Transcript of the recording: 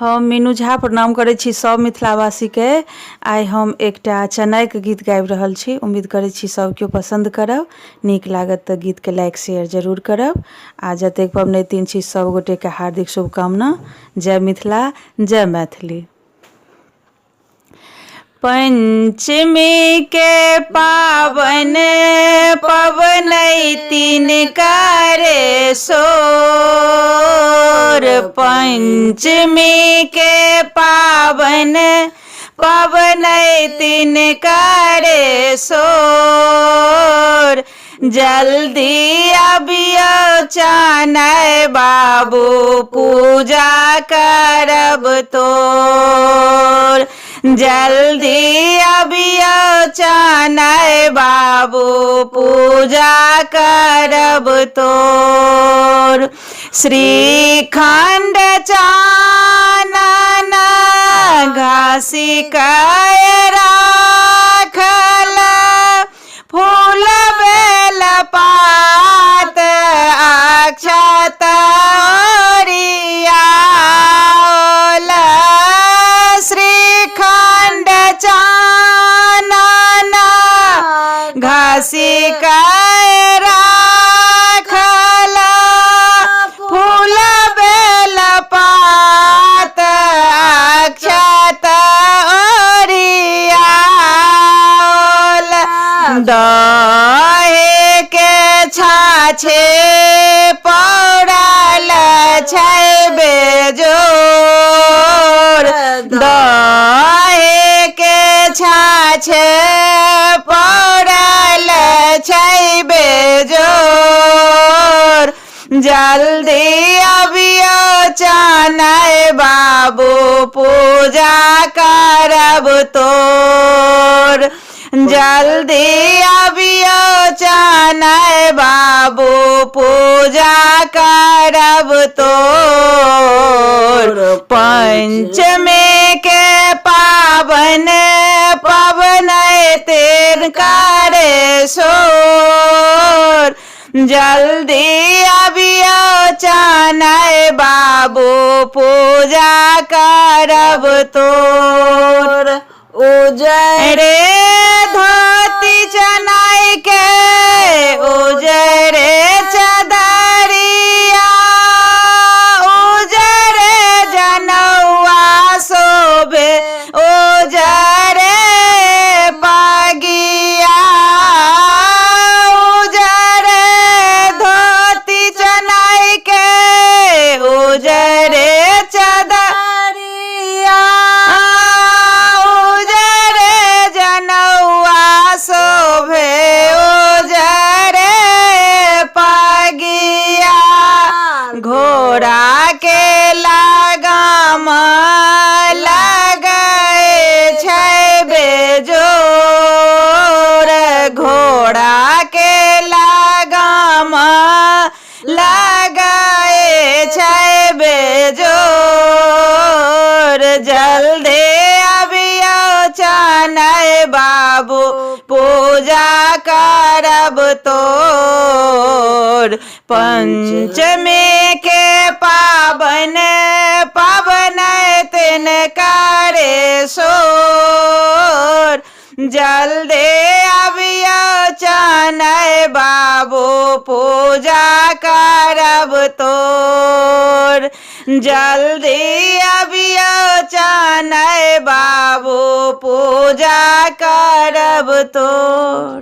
हम मीनू झा प्रणाम करै छी सब मिथिलावासी के। आइ हम एकटा चनाइके गीत गाबि रहल छी। उम्मीद करै छी सब केओ पसंद करब। नीक लागत तऽ गीत के लाइक शेयर जरूर करब। आ जतेक पबनैतिन छी सब गोटे के हार्दिक शुभकामना। जय मिथिला, जय मैथिली। पंचमी के पावन पबनैतिन करे सोर। पंचमी के पावन पबनैतिन करे सोर। जल्दी अबियो चानय बाबू पूजा करब तोर। जल्दी अबियो चानय बाबू पूजा करब तोर। श्रीखंड चानन घासी कय राखल। फूल बेल पात अक्षत ओरियाओल। श्रीखंड चानन घासी कय राखल। फूल बेल पात अक्षत ओरियाओल। दहे के छाछे पौरल छै बेजोर। दहे के छाछे पौरल छै बेजोर। जल्दी अबियो चानय बाबू पूजा करब तोर। जल्दी अबियो चानय बाबू पूजा करब तोर। पंचमी के पावन पबनैतिन करे सोर। जल्दी अबियो चानय बाबू पूजा करब तोर। उजरे धोती चनाई के उजरे चदरिया। उजरे जनौआ शोभे उजरे पगिया। उजरे धोती चनाई के उजरे चदरिया। उजरे जनौआ शोभे उजरे पगिया। घोड़ा के लगाम लगै छै बेजोर। घोड़ा के लगाम लगै छै बेजोर। जल्दी अबियो चानय बाबू पूजा करब तोर। पंचमी के पावन पबनैतिन करे सोर। जल्दी अबियो चानय बाबू पूजा करब तोर। जल्दी अबियो चानय बाबू पूजा करब तोर।